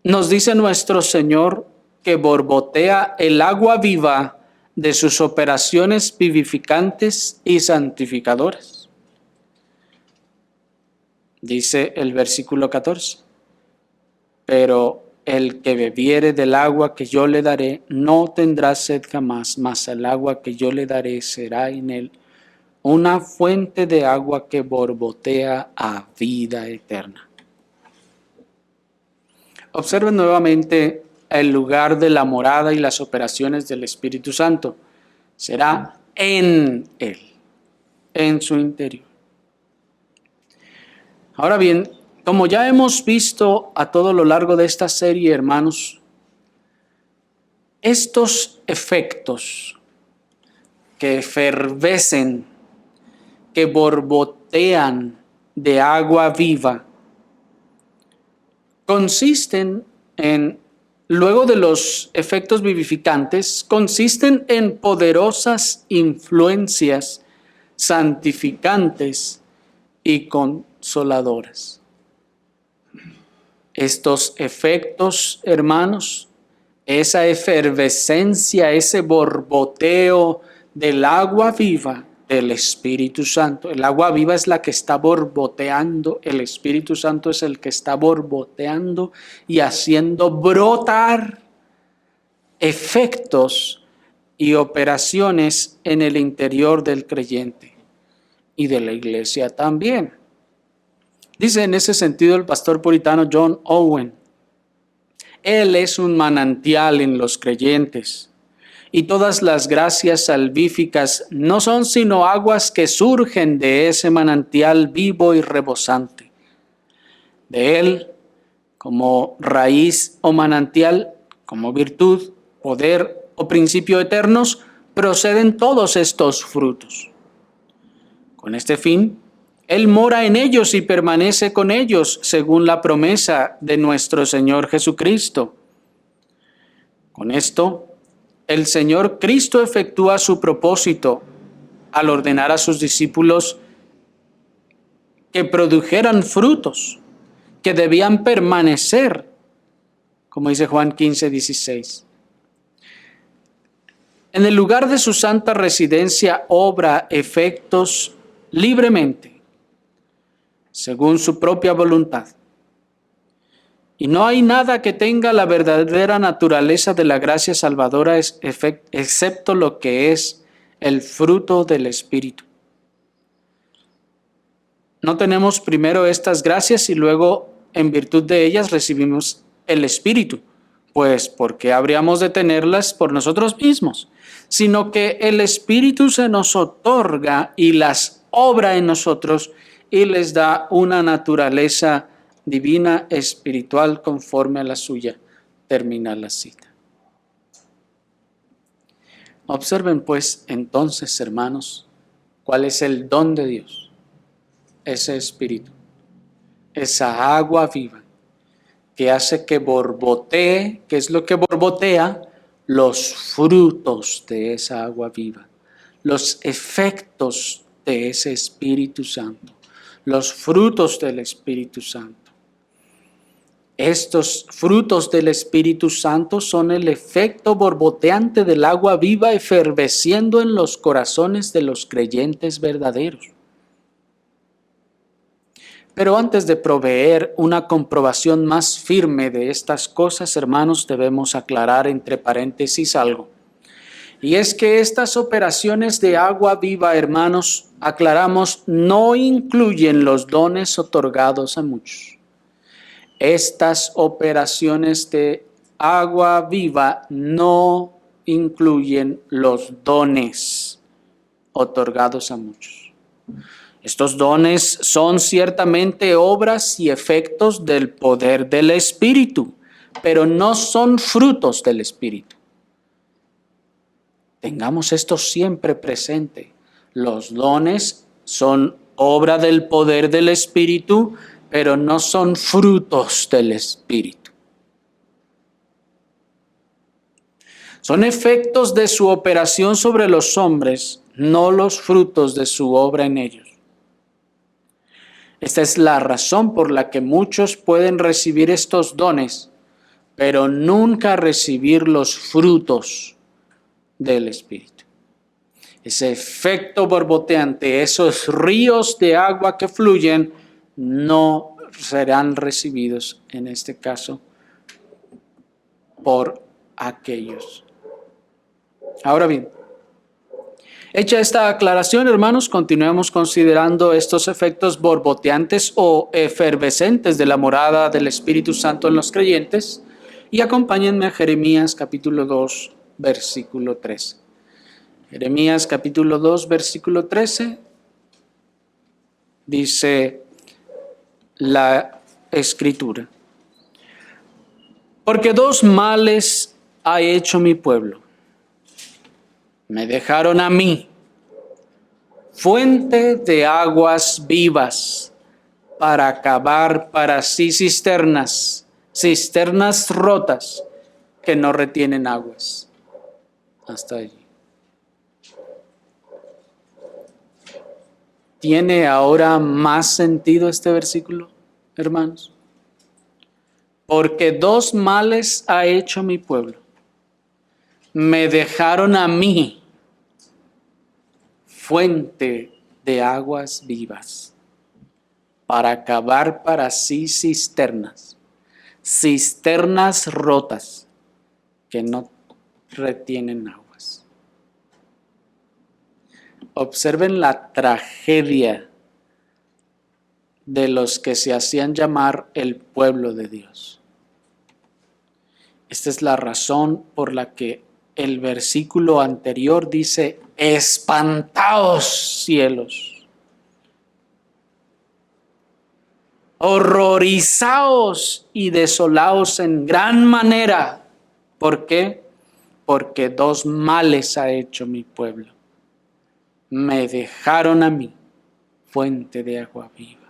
nos dice nuestro Señor que borbotea el agua viva de sus operaciones vivificantes y santificadoras. Dice el versículo 14, pero el que bebiere del agua que yo le daré no tendrá sed jamás, mas el agua que yo le daré será en él una fuente de agua que borbotea a vida eterna. Observen nuevamente el lugar de la morada y las operaciones del Espíritu Santo. Será en él, en su interior. Ahora bien, Como ya hemos visto a todo lo largo de esta serie, hermanos, estos efectos que efervescen, que borbotean de agua viva, consisten en, luego de los efectos vivificantes, consisten en poderosas influencias santificantes y consoladoras. Estos efectos, hermanos, esa efervescencia, ese borboteo del agua viva del Espíritu Santo. El agua viva es la que está borboteando, el Espíritu Santo es el que está borboteando y haciendo brotar efectos y operaciones en el interior del creyente y de la iglesia también. Dice en ese sentido el pastor puritano John Owen: Él es un manantial en los creyentes, y todas las gracias salvíficas no son sino aguas que surgen de ese manantial vivo y rebosante. De Él, como raíz o manantial, como virtud, poder o principio eternos, proceden todos estos frutos. Con este fin, Él mora en ellos y permanece con ellos, según la promesa de nuestro Señor Jesucristo. Con esto, el Señor Cristo efectúa su propósito al ordenar a sus discípulos que produjeran frutos, que debían permanecer, como dice Juan 15:16. En el lugar de su santa residencia obra efectos libremente, según su propia voluntad. Y no hay nada que tenga la verdadera naturaleza de la gracia salvadora excepto lo que es el fruto del Espíritu. No tenemos primero estas gracias y luego en virtud de ellas recibimos el Espíritu, pues ¿por qué habríamos de tenerlas por nosotros mismos? Sino que el Espíritu se nos otorga y las obra en nosotros y les da una naturaleza divina, espiritual, conforme a la suya. Termina la cita. Observen pues entonces, hermanos, cuál es el don de Dios. Ese Espíritu, esa agua viva que hace que borbotee, ¿qué es lo que borbotea? Los frutos de esa agua viva, los efectos de ese Espíritu Santo, los frutos del Espíritu Santo. Estos frutos del Espíritu Santo son el efecto borboteante del agua viva efervesciendo en los corazones de los creyentes verdaderos. Pero antes de proveer una comprobación más firme de estas cosas, hermanos, debemos aclarar entre paréntesis algo. Y es que estas operaciones de agua viva, hermanos, aclaramos, no incluyen los dones otorgados a muchos. Estas operaciones de agua viva no incluyen los dones otorgados a muchos. Estos dones son ciertamente obras y efectos del poder del Espíritu, pero no son frutos del Espíritu. Tengamos esto siempre presente. Los dones son obra del poder del Espíritu, pero no son frutos del Espíritu. Son efectos de su operación sobre los hombres, no los frutos de su obra en ellos. Esta es la razón por la que muchos pueden recibir estos dones, pero nunca recibir los frutos del Espíritu. Ese efecto borboteante, esos ríos de agua que fluyen, no serán recibidos, en este caso, por aquellos. Ahora bien, hecha esta aclaración, hermanos, continuemos considerando estos efectos borboteantes o efervescentes de la morada del Espíritu Santo en los creyentes y acompáñenme a Jeremías capítulo 2, versículo 13. Jeremías capítulo 2, versículo 13 dice la Escritura. Porque dos males ha hecho mi pueblo. Me dejaron a mí, fuente de aguas vivas, para cavar para sí cisternas, cisternas rotas que no retienen aguas. Hasta allí. ¿Tiene ahora más sentido este versículo, hermanos? Porque dos males ha hecho mi pueblo. Me dejaron a mí, fuente de aguas vivas, para cavar para sí cisternas, cisternas rotas que no retienen aguas. Observen la tragedia de los que se hacían llamar el pueblo de Dios. Esta es la razón por la que el versículo anterior dice: espantaos cielos, horrorizaos y desolaos en gran manera. ¿Por qué? Porque dos males ha hecho mi pueblo. Me dejaron a mí, fuente de agua viva.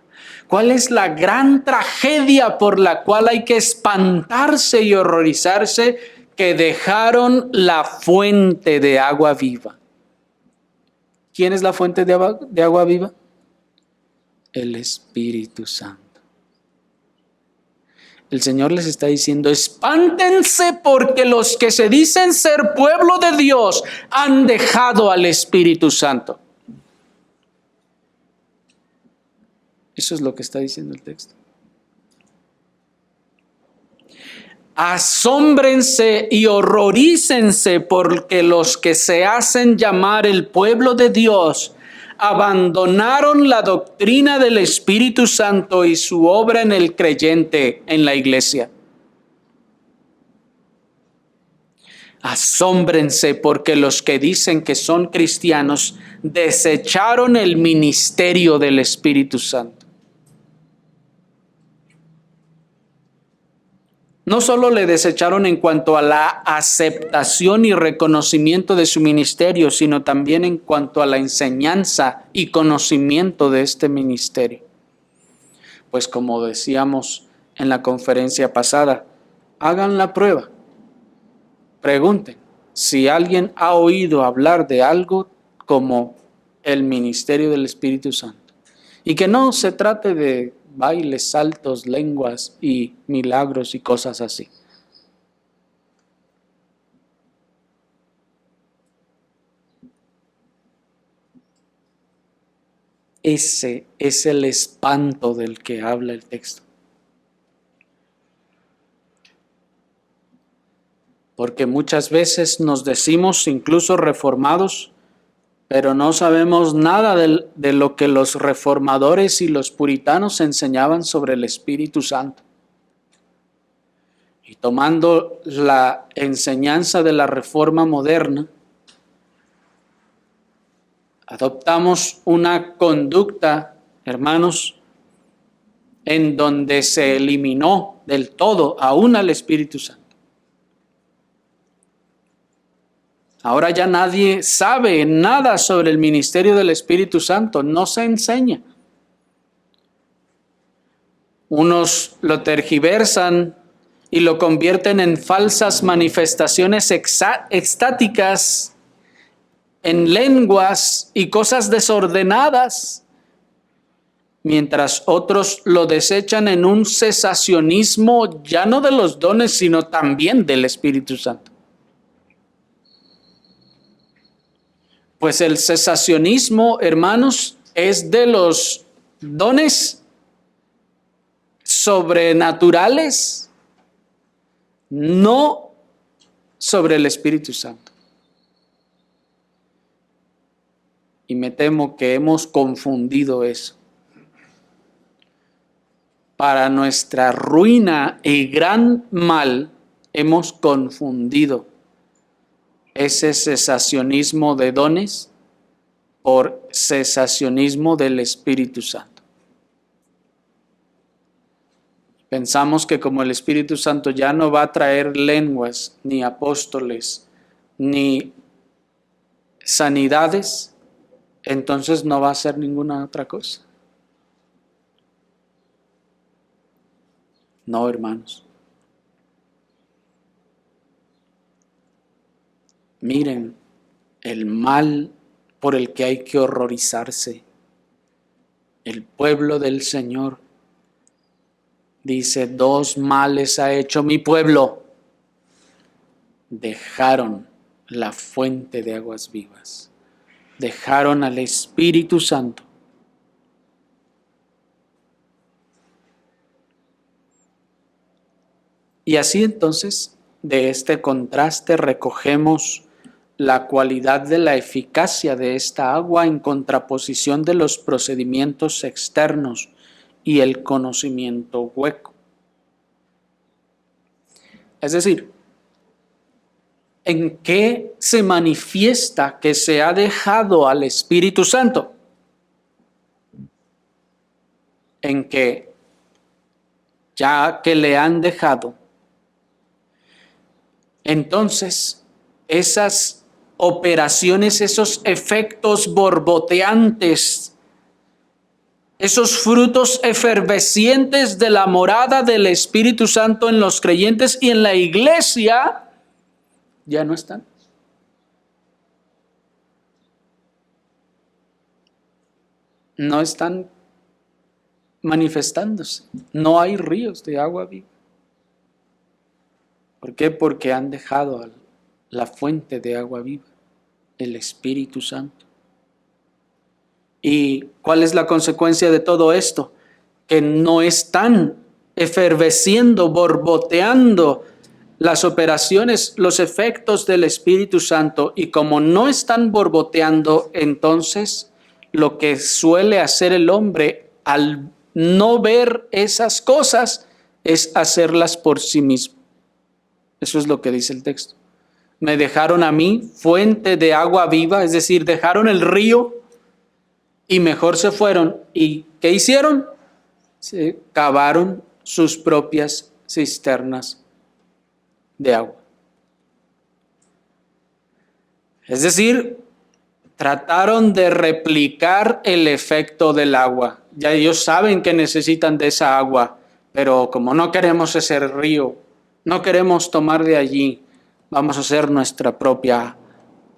¿Cuál es la gran tragedia por la cual hay que espantarse y horrorizarse? Que dejaron la fuente de agua viva. ¿Quién es la fuente de agua viva? El Espíritu Santo. El Señor les está diciendo: espántense porque los que se dicen ser pueblo de Dios han dejado al Espíritu Santo. Eso es lo que está diciendo el texto. Asómbrense y horrorícense porque los que se hacen llamar el pueblo de Dios abandonaron la doctrina del Espíritu Santo y su obra en el creyente, en la iglesia. Asómbrense porque los que dicen que son cristianos desecharon el ministerio del Espíritu Santo. No solo le desecharon en cuanto a la aceptación y reconocimiento de su ministerio, sino también en cuanto a la enseñanza y conocimiento de este ministerio. Pues como decíamos en la conferencia pasada, hagan la prueba. Pregunten si alguien ha oído hablar de algo como el ministerio del Espíritu Santo. Y que no se trate de bailes, saltos, lenguas y milagros y cosas así. Ese es el espanto del que habla el texto. Porque muchas veces nos decimos incluso reformados, pero no sabemos nada de lo que los reformadores y los puritanos enseñaban sobre el Espíritu Santo. Y tomando la enseñanza de la Reforma moderna, adoptamos una conducta, hermanos, en donde se eliminó del todo aún al Espíritu Santo. Ahora ya nadie sabe nada sobre el ministerio del Espíritu Santo, no se enseña. Unos lo tergiversan y lo convierten en falsas manifestaciones extáticas, en lenguas y cosas desordenadas, mientras otros lo desechan en un cesacionismo ya no de los dones, sino también del Espíritu Santo. Pues el cesacionismo, hermanos, es de los dones sobrenaturales, no sobre el Espíritu Santo. Y me temo que hemos confundido eso. Para nuestra ruina y gran mal, hemos confundido ese cesacionismo de dones por cesacionismo del Espíritu Santo. pensamos que como el Espíritu Santo ya no va a traer lenguas, ni apóstoles, ni sanidades, entonces no va a hacer ninguna otra cosa. No, hermanos. Miren el mal por el que hay que horrorizarse. El pueblo del Señor dice, 2 males ha hecho mi pueblo. Dejaron la fuente de aguas vivas. Dejaron al Espíritu Santo. Y así entonces, de este contraste recogemos la cualidad de la eficacia de esta agua en contraposición de los procedimientos externos y el conocimiento hueco. Es decir, ¿en qué se manifiesta que se ha dejado al Espíritu Santo? En que ya que le han dejado, entonces esas operaciones, esos efectos borboteantes, esos frutos efervescientes de la morada del Espíritu Santo en los creyentes y en la iglesia, ya no están. No están manifestándose. No hay ríos de agua viva. ¿Por qué? Porque han dejado la fuente de agua viva, el Espíritu Santo. ¿Y cuál es la consecuencia de todo esto? Que no están efervesciendo, borboteando las operaciones, los efectos del Espíritu Santo. Y como no están borboteando, entonces lo que suele hacer el hombre al no ver esas cosas es hacerlas por sí mismo. Eso es lo que dice el texto. Me dejaron a mí fuente de agua viva, es decir, dejaron el río y mejor se fueron. ¿Y qué hicieron? Se cavaron sus propias cisternas de agua. Es decir, trataron de replicar el efecto del agua. Ya ellos saben que necesitan de esa agua, pero como no queremos ese río, no queremos tomar de allí, vamos a hacer nuestra propia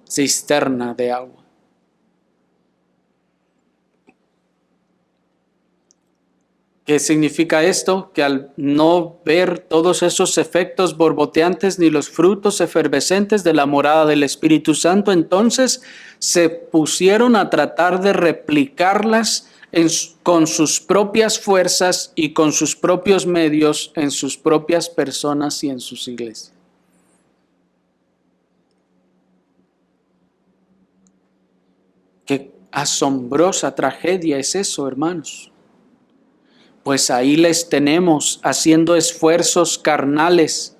cisterna de agua. ¿Qué significa esto? Que al no ver todos esos efectos borboteantes ni los frutos efervescentes de la morada del Espíritu Santo, entonces se pusieron a tratar de replicarlas con sus propias fuerzas y con sus propios medios en sus propias personas y en sus iglesias. Qué asombrosa tragedia es eso, hermanos. Pues ahí les tenemos haciendo esfuerzos carnales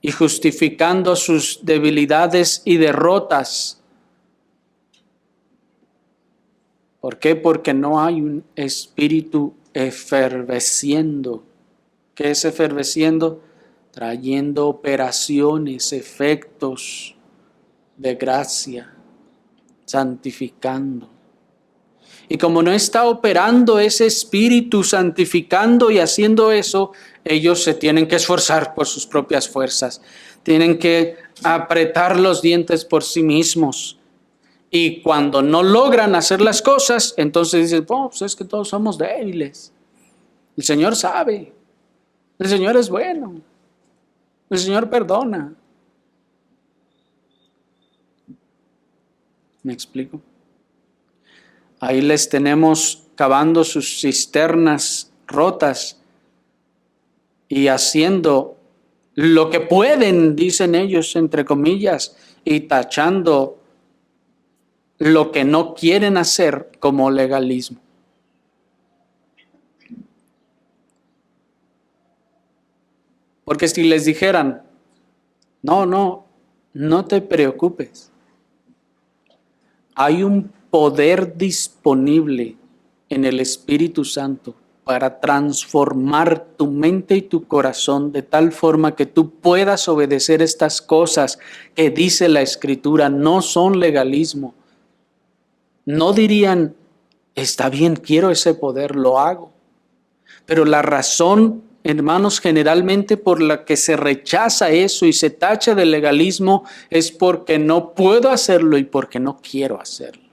y justificando sus debilidades y derrotas. ¿Por qué? Porque no hay un espíritu efervesciendo. ¿Qué es efervesciendo? Trayendo operaciones, efectos de gracia, santificando. Y como no está operando ese espíritu santificando y haciendo eso, ellos se tienen que esforzar por sus propias fuerzas. Tienen que apretar los dientes por sí mismos. Y cuando no logran hacer las cosas, entonces dicen, oh, pues es que todos somos débiles. El Señor sabe. El Señor es bueno. El Señor perdona. ¿Me explico? Ahí les tenemos cavando sus cisternas rotas y haciendo lo que pueden, dicen ellos, entre comillas, y tachando lo que no quieren hacer como legalismo. Porque si les dijeran, no te preocupes, hay un poder disponible en el Espíritu Santo para transformar tu mente y tu corazón de tal forma que tú puedas obedecer estas cosas que dice la Escritura. No son legalismo. No dirían, está bien, quiero ese poder, lo hago. Pero la razón, hermanos, generalmente por la que se rechaza eso y se tacha de legalismo es porque no puedo hacerlo y porque no quiero hacerlo.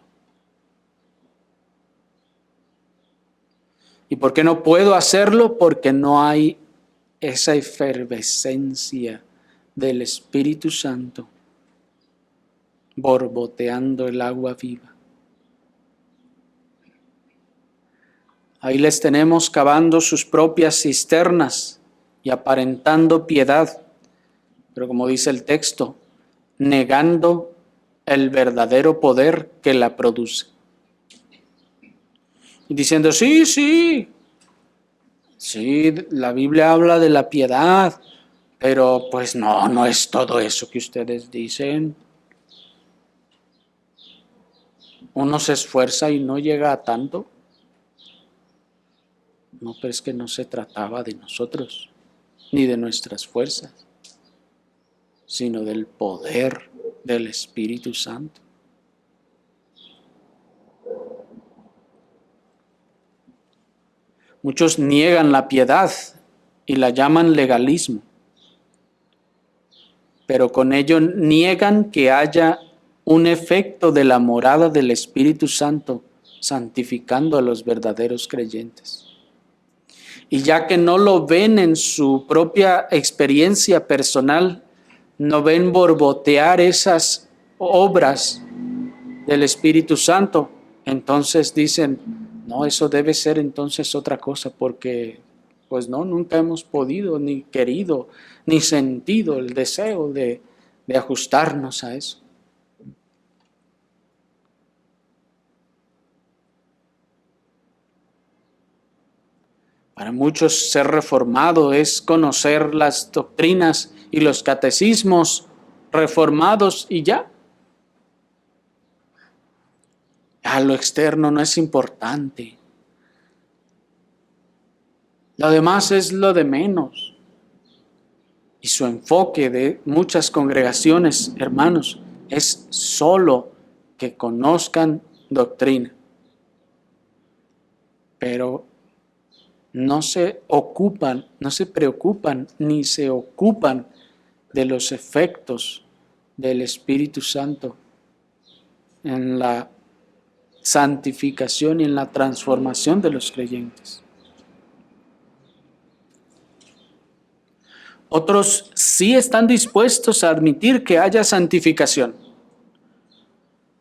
¿Y por qué no puedo hacerlo? Porque no hay esa efervescencia del Espíritu Santo borboteando el agua viva. Ahí les tenemos cavando sus propias cisternas y aparentando piedad, pero como dice el texto, negando el verdadero poder que la produce. Y diciendo, sí, la Biblia habla de la piedad, pero pues no es todo eso que ustedes dicen. Uno se esfuerza y no llega a tanto. No, pero es que no se trataba de nosotros, ni de nuestras fuerzas, sino del poder del Espíritu Santo. Muchos niegan la piedad y la llaman legalismo, pero con ello niegan que haya un efecto de la morada del Espíritu Santo santificando a los verdaderos creyentes. Y ya que no lo ven en su propia experiencia personal, no ven borbotear esas obras del Espíritu Santo, entonces dicen, no, eso debe ser entonces otra cosa, porque pues no, nunca hemos podido, ni querido, ni sentido el deseo de ajustarnos a eso. Para muchos ser reformado es conocer las doctrinas y los catecismos reformados y ya. A lo externo no es importante. Lo demás es lo de menos. Y su enfoque de muchas congregaciones, hermanos, es solo que conozcan doctrina. Pero no se preocupan, ni se ocupan de los efectos del Espíritu Santo en la santificación y en la transformación de los creyentes. Otros sí están dispuestos a admitir que haya santificación,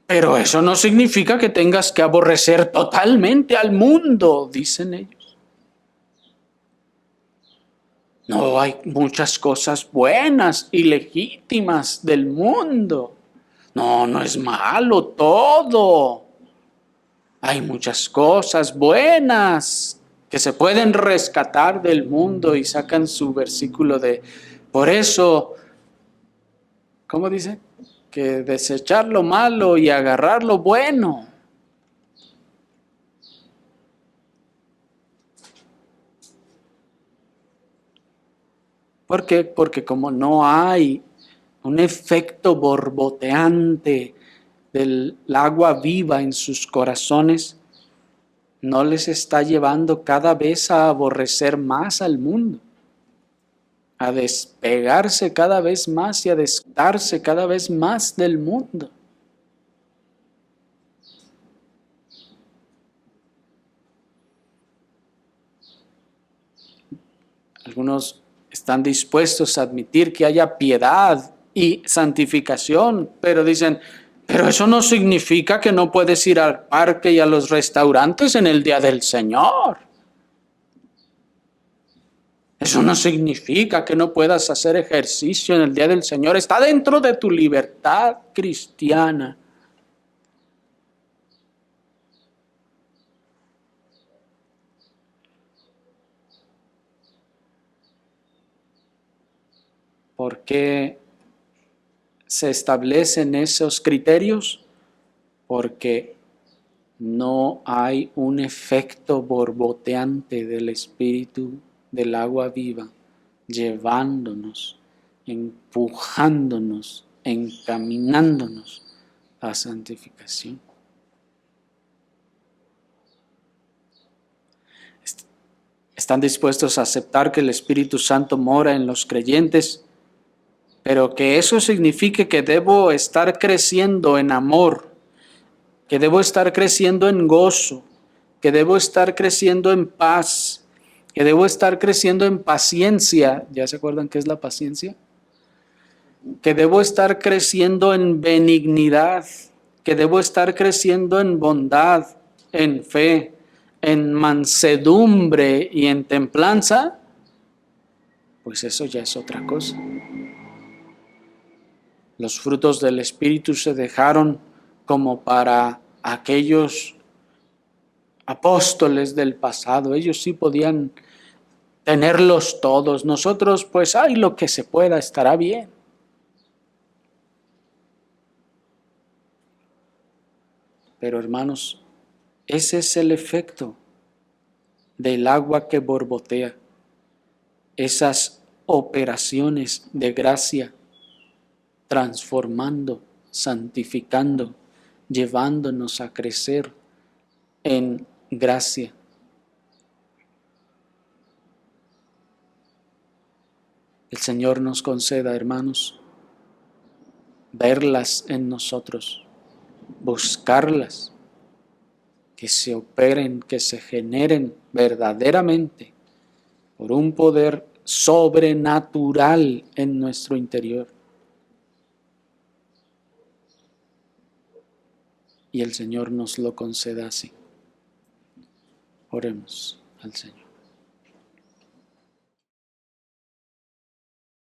pero eso no significa que tengas que aborrecer totalmente al mundo, dicen ellos. No, hay muchas cosas buenas y legítimas del mundo. No es malo todo. Hay muchas cosas buenas que se pueden rescatar del mundo y sacan su versículo de, por eso, ¿cómo dice? Que desechar lo malo y agarrar lo bueno. ¿Por qué? Porque como no hay un efecto borboteante del agua viva en sus corazones, no les está llevando cada vez a aborrecer más al mundo, a despegarse cada vez más y a desquitarse cada vez más del mundo. Algunos están dispuestos a admitir que haya piedad y santificación, pero dicen, pero eso no significa que no puedes ir al parque y a los restaurantes en el día del Señor. Eso no significa que no puedas hacer ejercicio en el día del Señor. Está dentro de tu libertad cristiana. ¿Por qué se establecen esos criterios? Porque no hay un efecto borboteante del Espíritu del agua viva llevándonos, empujándonos, encaminándonos a santificación. ¿Están dispuestos a aceptar que el Espíritu Santo mora en los creyentes, pero que eso signifique que debo estar creciendo en amor, que debo estar creciendo en gozo, que debo estar creciendo en paz, que debo estar creciendo en paciencia? ¿Ya se acuerdan qué es la paciencia? Que debo estar creciendo en benignidad, que debo estar creciendo en bondad, en fe, en mansedumbre y en templanza, pues eso ya es otra cosa. Los frutos del Espíritu se dejaron como para aquellos apóstoles del pasado. Ellos sí podían tenerlos todos. Nosotros, pues, hay lo que se pueda, estará bien. Pero hermanos, ese es el efecto del agua que borbotea. Esas operaciones de gracia, transformando, santificando, llevándonos a crecer en gracia. El Señor nos conceda, hermanos, verlas en nosotros, buscarlas, que se operen, que se generen verdaderamente por un poder sobrenatural en nuestro interior. Y el Señor nos lo conceda así. Oremos al Señor.